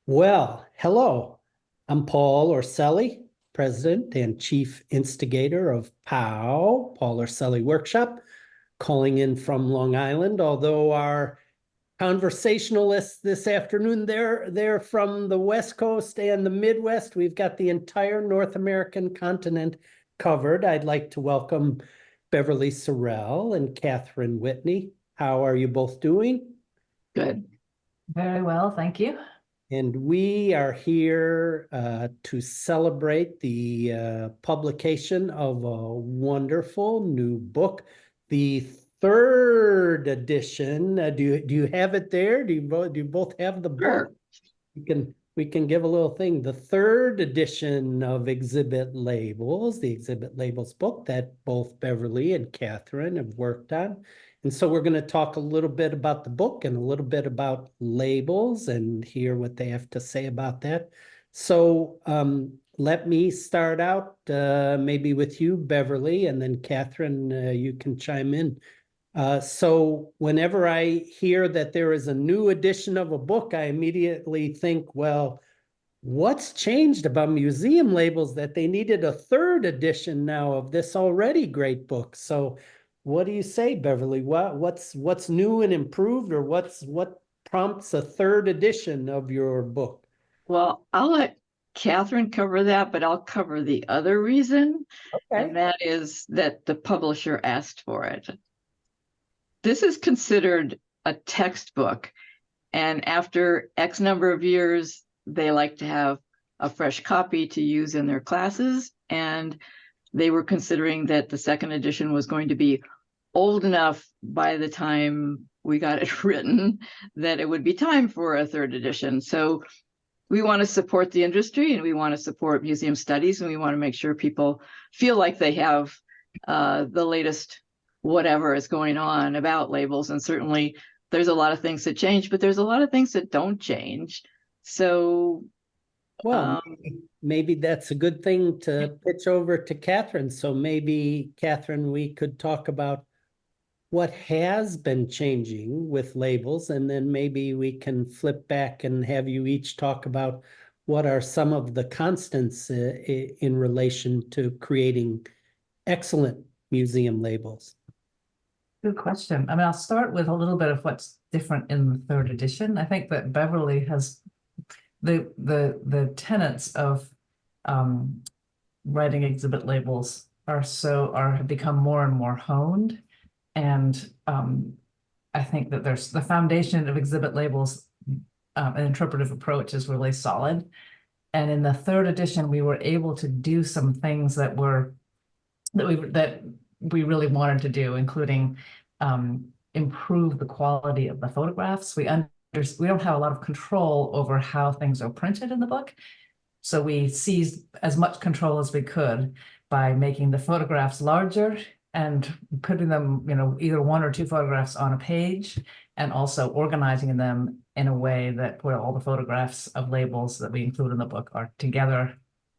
Well, hello. I'm Paul Orselli, President and Chief Instigator of Paul Orselli Workshop, calling in from Long Island, although our conversationalists this afternoon, they're from the West Coast and the Midwest. We've got the entire North American continent covered. I'd like to welcome Beverly Serrell and Katherine Whitney. How are you both doing? Good. Very well, thank you. And we are here to celebrate the publication of a wonderful new book, the third edition. Do you have it there? Do you both have the book? Sure. We can give a little thing. The third edition of Exhibit Labels, the Exhibit Labels book that both Beverly and Katherine have worked on. And so we're going to talk a little bit about the book and a little bit about labels and hear what they have to say about that. So let me start out maybe with you, Beverly, and then Katherine, you can chime in. So whenever I hear that there is a new edition of a book, I immediately think, well, what's changed about museum labels that they needed a third edition now of this already great book? So what do you say, Beverly? What's new and improved, or what prompts a third edition of your book? Well, I'll let Katherine cover that, but I'll cover the other reason, Okay. and that is that the publisher asked for it. This is considered a textbook, and after X number of years, they like to have a fresh copy to use in their classes, and they were considering that the second edition was going to be old enough by the time we got it written that it would be time for a third edition. So we want to support the industry, and we want to support museum studies, and we want to make sure people feel like they have the latest whatever is going on about labels. And certainly there's a lot of things that change, but there's a lot of things that don't change. So well, maybe that's a good thing to pitch over to Katherine. So maybe, Katherine, we could talk about what has been changing with labels, and then maybe we can flip back and have you each talk about what are some of the constants in relation to creating excellent museum labels. Good question. I mean, I'll start with a little bit of what's different in the third edition. I think that Beverly has the tenets of writing exhibit labels have become more and more honed. And I think that there's the foundation of exhibit labels, an interpretive approach is really solid. And in the third edition, we were able to do some things that we really wanted to do, including improve the quality of the photographs. We don't have a lot of control over how things are printed in the book. So we seized as much control as we could by making the photographs larger and putting them, either one or two photographs on a page, and also organizing them in a way that where all the photographs of labels that we include in the book are together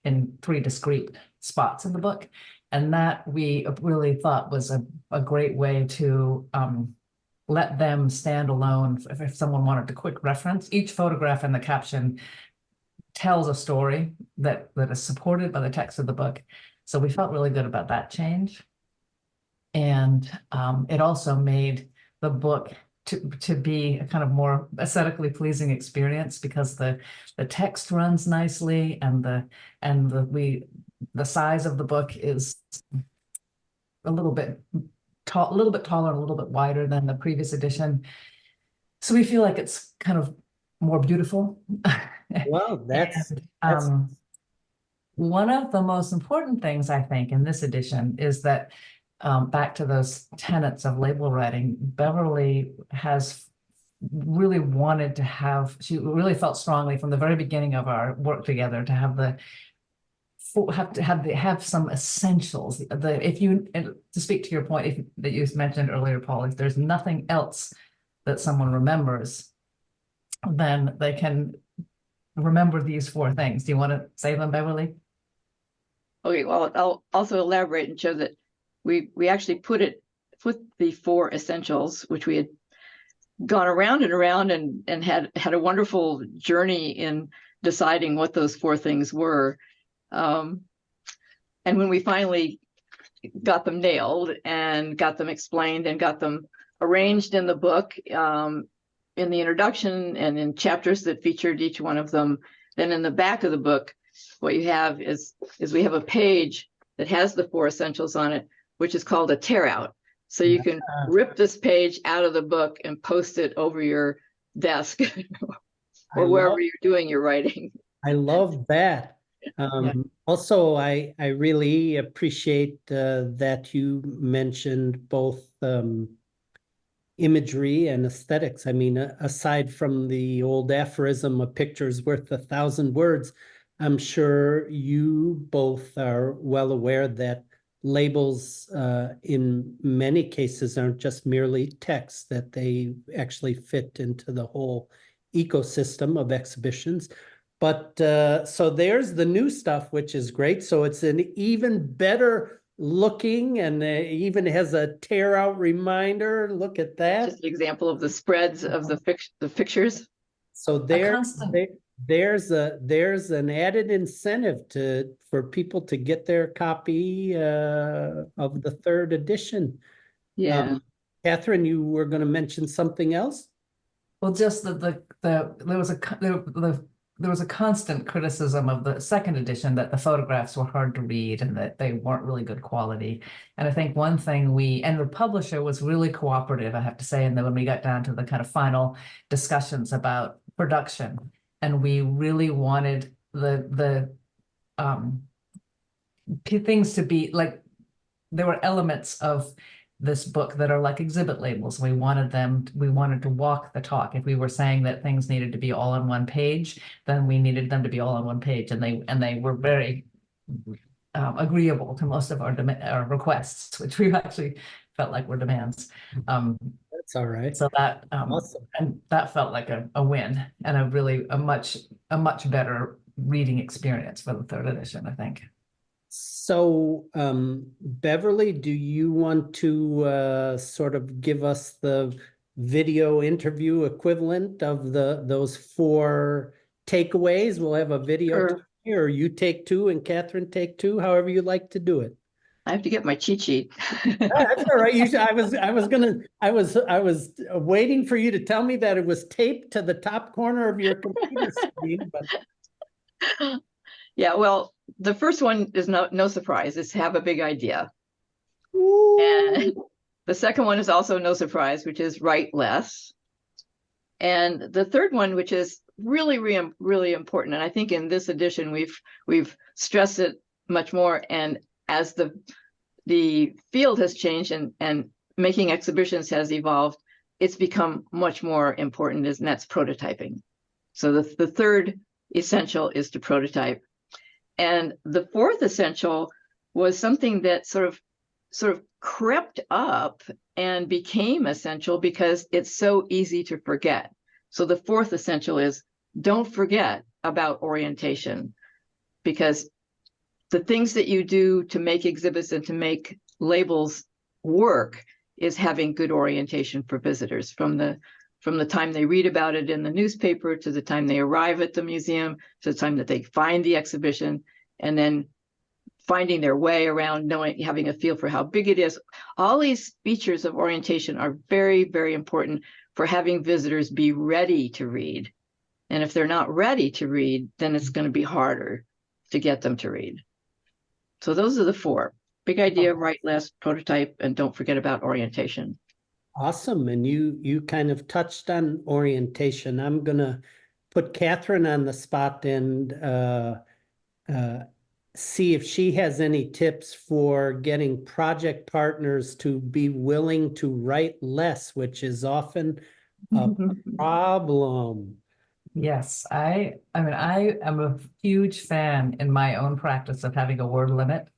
in 3 discrete spots in the book. And that we really thought was a great way to let them stand alone if someone wanted a quick reference. Each photograph in the caption tells a story that is supported by the text of the book. So we felt really good about that change. And it also made the book to be a kind of more aesthetically pleasing experience, because the text runs nicely, and the size of the book is a little bit taller, and a little bit wider than the previous edition. So we feel like it's kind of more beautiful. Well, that's one of the most important things, I think, in this edition is that back to those tenets of label writing, Beverly has really wanted to have, she really felt strongly from the very beginning of our work together to have some essentials. To speak to your point that you mentioned earlier, Paul, if there's nothing else that someone remembers, then they can remember these 4 things. Do you want to say them, Beverly? Okay, well, I'll also elaborate and show that we actually put the 4 essentials, which we had gone around and around and had a wonderful journey in deciding what those four things were. And when we finally got them nailed and got them explained and got them arranged in the book, in the introduction and in chapters that featured each one of them, then in the back of the book, what you have is we have a page that has the four essentials on it, which is called a tear out. So you can rip this page out of the book and post it over your desk or wherever you're doing your writing. I love that. Also, I really appreciate that you mentioned both imagery and aesthetics. I mean, aside from the old aphorism, a picture's worth 1,000 words, I'm sure you both are well aware that labels in many cases aren't just merely text, that they actually fit into the whole ecosystem of exhibitions. But so there's the new stuff, which is great. So it's an even better looking and even has a tear out reminder. Look at that. Just an example of the spreads of the pictures. So there's an added incentive for people to get their copy of the third edition. Yeah. Katherine, you were going to mention something else? Well, just that there was a constant criticism of the second edition that the photographs were hard to read and that they weren't really good quality. And I think one thing and the publisher was really cooperative, I have to say, and then when we got down to the kind of final discussions about production, and we really wanted the things to be like, there were elements of this book that are like exhibit labels. We wanted to walk the talk. If we were saying that things needed to be all on one page, then we needed them to be all on one page. And they were very agreeable to most of our requests, which we actually felt like were demands. That's all right. So that awesome. And that felt like a win and a much better reading experience for the third edition, I think. So, Beverly, do you want to sort of give us the video interview equivalent of those four takeaways? We'll have a video here, or you take two and Katherine take two, however you like to do it. I have to get my cheat sheet. That's all right. I was waiting for you to tell me that it was taped to the top corner of your computer screen, but yeah, well, the first one is no surprise. It's have a big idea. Ooh. And the second one is also no surprise, which is write less. And the third one, which is really, really important, and I think in this edition we've stressed it much more. And as the field has changed and making exhibitions has evolved, it's become much more important, and that's prototyping. So the third essential is to prototype. And the fourth essential was something that sort of crept up and became essential because it's so easy to forget. So the fourth essential is don't forget about orientation, because the things that you do to make exhibits and to make labels work is having good orientation for visitors from the time they read about it in the newspaper to the time they arrive at the museum to the time that they find the exhibition, and then finding their way around, having a feel for how big it is. All these features of orientation are very, very important for having visitors be ready to read. And if they're not ready to read, then it's going to be harder to get them to read. So those are the four. Big idea, write less, prototype, and don't forget about orientation. Awesome. And you kind of touched on orientation. I'm going to put Katherine on the spot and see if she has any tips for getting project partners to be willing to write less, which is often a problem. Yes, I mean, I am a huge fan in my own practice of having a word limit.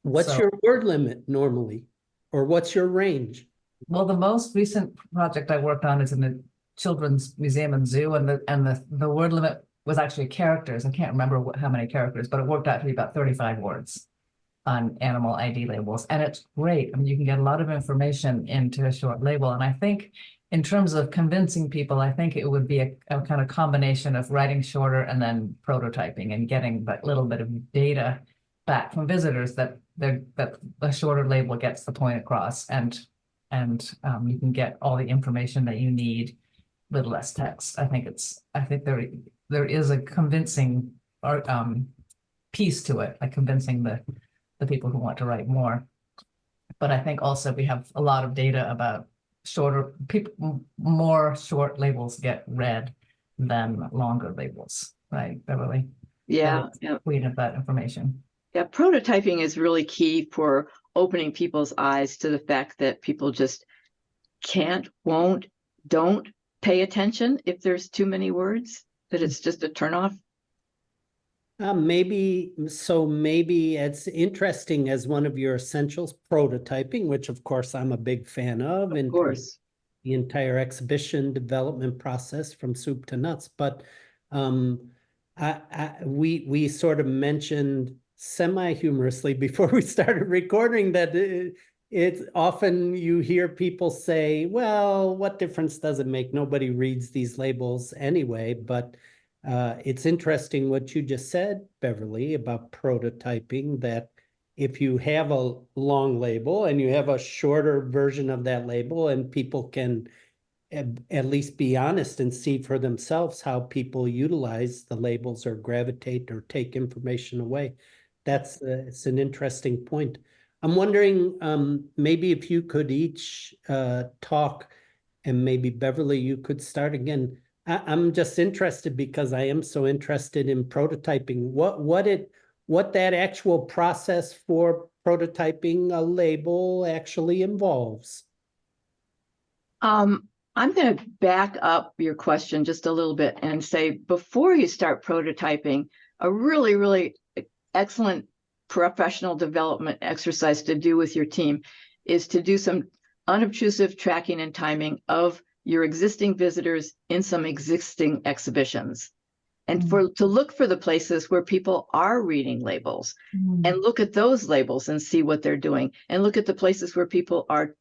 What's your word limit normally? Or what's your range? Well, the most recent project I worked on is in the Children's Museum and Zoo, and the word limit was actually characters. I can't remember how many characters, but it worked out to be about 35 words. on animal ID labels, and it's great. I mean, you can get a lot of information into a short label, and I think in terms of convincing people, I think it would be a kind of combination of writing shorter and then prototyping and getting that little bit of data back from visitors that the shorter label gets the point across, and you can get all the information that you need with less text. I think there is a convincing piece to it, like convincing the people who want to write more. But I think also we have a lot of data about more short labels get read than longer labels, right, Beverly? Yeah, We have that information. Yeah, prototyping is really key for opening people's eyes to the fact that people just can't, won't, don't pay attention if there's too many words, that it's just a turnoff. Maybe it's interesting as one of your essentials, prototyping, which of course I'm a big fan of, and Of course. the entire exhibition development process from soup to nuts. But we sort of mentioned semi-humorously before we started recording that it's often you hear people say, well, what difference does it make? Nobody reads these labels anyway. But it's interesting what you just said, Beverly, about prototyping, that if you have a long label and you have a shorter version of that label, and people can at least be honest and see for themselves how people utilize the labels or gravitate or take information away. It's an interesting point. I'm wondering, maybe if you could each talk, and maybe Beverly, you could start again. I'm just interested because I am so interested in prototyping. What that actual process for prototyping a label actually involves. I'm going to back up your question just a little bit and say, before you start prototyping, a really, really excellent professional development exercise to do with your team is to do some unobtrusive tracking and timing of your existing visitors in some existing exhibitions, and to look for the places where people are reading labels, and look at those labels and see what they're doing, and look at the places where people are,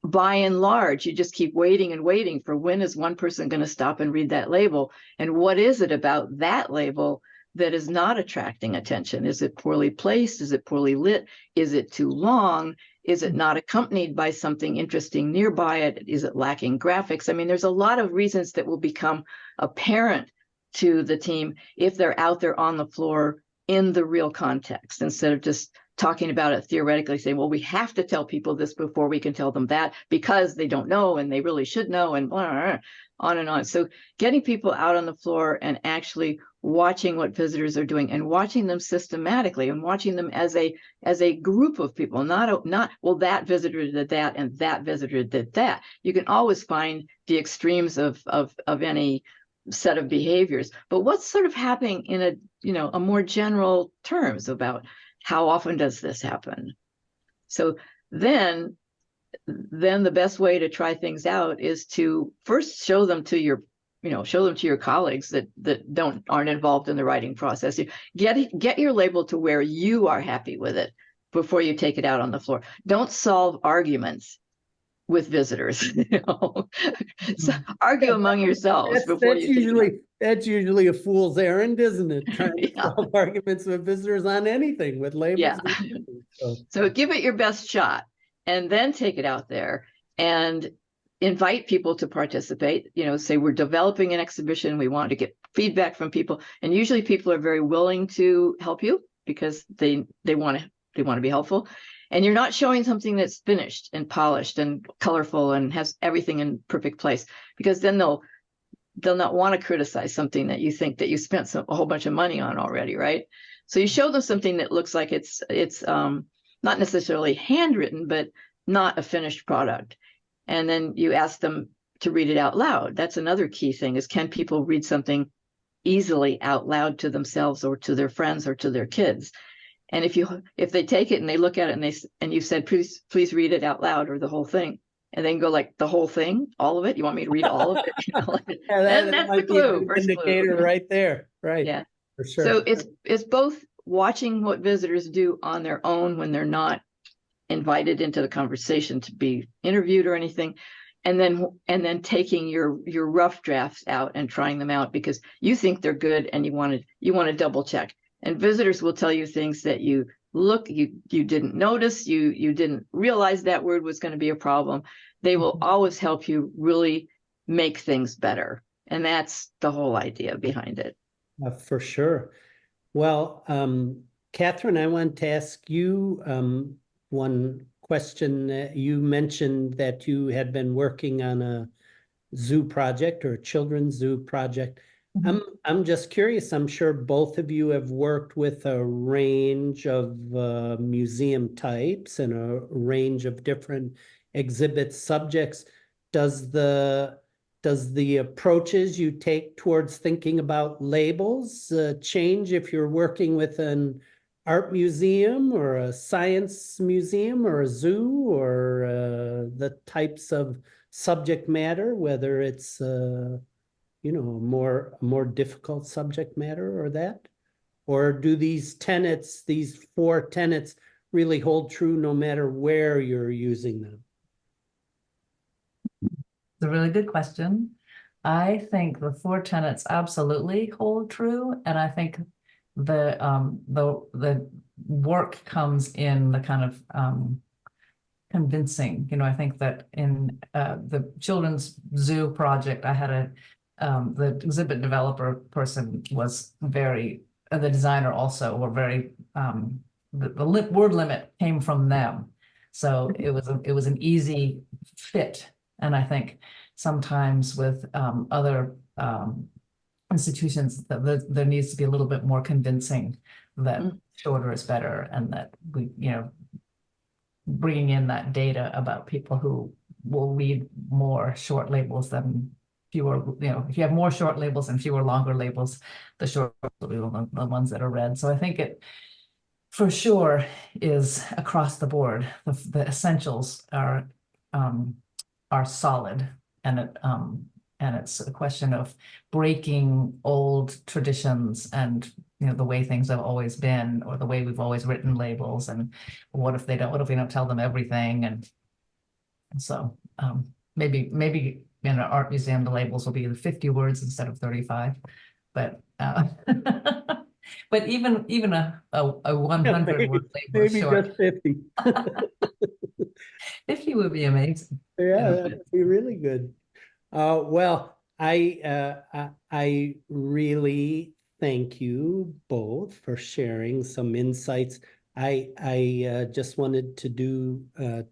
by and large, you just keep waiting and waiting for when is one person going to stop and read that label, and what is it about that label that is not attracting attention? Is it poorly placed? Is it poorly lit? Is it too long? Is it not accompanied by something interesting nearby it? Is it lacking graphics? I mean, there's a lot of reasons that will become apparent to the team if they're out there on the floor in the real context, instead of just talking about it theoretically, saying, well, we have to tell people this before we can tell them that because they don't know and they really should know, and blah, blah, blah, on and on. So getting people out on the floor and actually watching what visitors are doing, and watching them systematically, and watching them as a group of people, not well, that visitor did that and that visitor did that. You can always find the extremes of any set of behaviors, but what's sort of happening in a more general terms about how often does this happen? So then the best way to try things out is to first show them to your colleagues that aren't involved in the writing process. You get your label to where you are happy with it before you take it out on the floor. Don't solve arguments with visitors. So argue among yourselves before you take it. That's usually a fool's errand, isn't it? Trying to solve arguments with visitors on anything with labels. Yeah. So give it your best shot, and then take it out there and invite people to participate. Say we're developing an exhibition, we want to get feedback from people, and usually people are very willing to help you because they want to be helpful. And you're not showing something that's finished and polished and colorful and has everything in perfect place, because then they'll not want to criticize something that you think that you spent a whole bunch of money on already, right? So you show them something that looks like it's not necessarily handwritten, but not a finished product. And then you ask them to read it out loud. That's another key thing, is can people read something easily out loud to themselves or to their friends or to their kids? And if they take it and they look at it and you said, please read it out loud, or the whole thing, and then go like, the whole thing, all of it, you want me to read all of it? That that's might the clue. be an indicator right there. Right. Yeah. For sure. So it's both watching what visitors do on their own when they're not invited into the conversation to be interviewed or anything, and then taking your rough drafts out and trying them out because you think they're good and you want to double check. And visitors will tell you things that you didn't notice, you didn't realize that word was going to be a problem. They will always help you really make things better. And that's the whole idea behind it. For sure. Well, Katherine, I want to ask you one question. You mentioned that you had been working on a zoo project or a children's zoo project. I'm just curious. I'm sure both of you have worked with a range of museum types and a range of different exhibit subjects. Does the approaches you take towards thinking about labels change if you're working with an art museum or a science museum or a zoo, or the types of subject matter, whether it's you know, a more difficult subject matter or that? Or do these tenets, these 4 tenets, really hold true no matter where you're using them? It's a really good question. I think the 4 tenets absolutely hold true, and I think the work comes in the kind of convincing. You know, I think that in the children's zoo project, I had the exhibit developer person was very, the designer also were very, the word limit came from them. So it was an easy fit. And I think sometimes with other institutions that there needs to be a little bit more convincing that shorter is better, and that we, you know, bringing in that data about people who will read more short labels than fewer, you know, if you have more short labels and fewer longer labels, the short will be the ones that are read. So I think it for sure is across the board. The essentials are solid, and it's a question of breaking old traditions and, you know, the way things have always been, or the way we've always written labels, and what if we don't tell them everything? And so maybe in an art museum the labels will be 50 words instead of 35, but but even a 100 word label is Maybe short. just 50. 50 would be amazing. Yeah, that would be really good. Well, I really thank you both for sharing some insights. I just wanted to do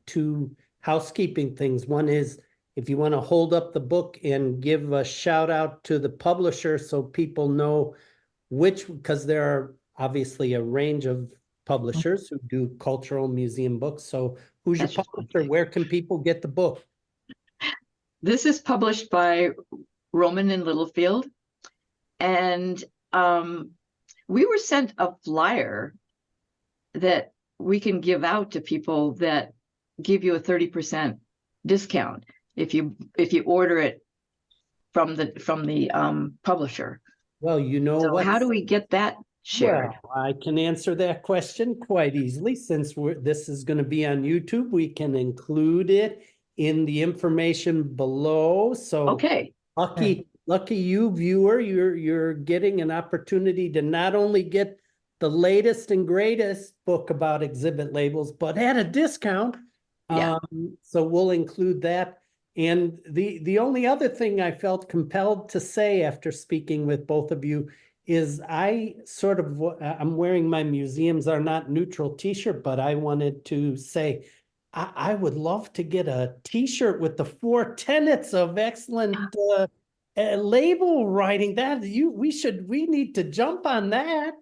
2 housekeeping things. One is, if you want to hold up the book and give a shout out to the publisher so people know which, because there are obviously a range of publishers who do cultural museum books. So who's your publisher? Where can people get the book? This is published by Rowman and Littlefield, and we were sent a flyer that we can give out to people that give you a 30% discount if you order it from the publisher. Well, you know So what? how do we get that shared? Well, I can answer that question quite easily. Since this is going to be on YouTube, we can include it in the information below. So Okay. lucky you, viewer, you're getting an opportunity to not only get the latest and greatest book about exhibit labels, but at a discount. Yeah. So we'll include that. And the only other thing I felt compelled to say after speaking with both of you is I'm wearing my Museums Are Not Neutral t-shirt, but I wanted to say, I would love to get a t-shirt with the 4 tenets of excellent label writing. We need to jump on that.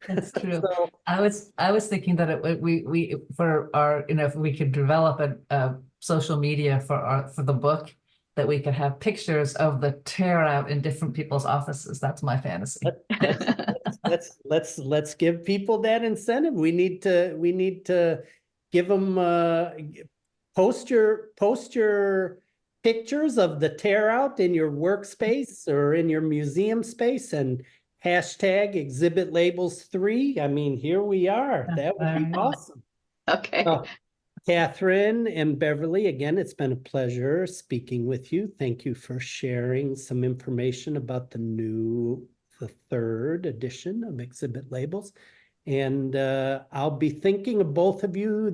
That's true. So, I was thinking that we for our, you know, if we could develop a social media for the book, that we could have pictures of the tear out in different people's offices. That's my fantasy. let's give people that incentive. We need to give them post your pictures of the tear out in your workspace or in your museum space, and hashtag exhibit labels 3. I mean, here we are. Yeah, That would there be you go. awesome. Okay. Oh, Katherine and Beverly, again, it's been a pleasure speaking with you. Thank you for sharing some information about the third edition of exhibit labels. And I'll be thinking of both of you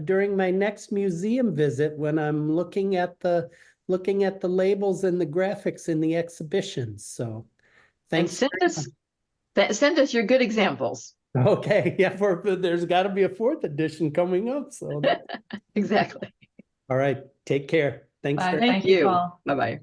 during my next museum visit when I'm looking at the labels and the graphics in the exhibitions. So And thanks. send us your good examples. Okay, yeah, there's got to be a 4th edition coming up. So Exactly. all right, take care. Thanks Bye. very much. Thank Thank you, you. Paul. Bye-bye.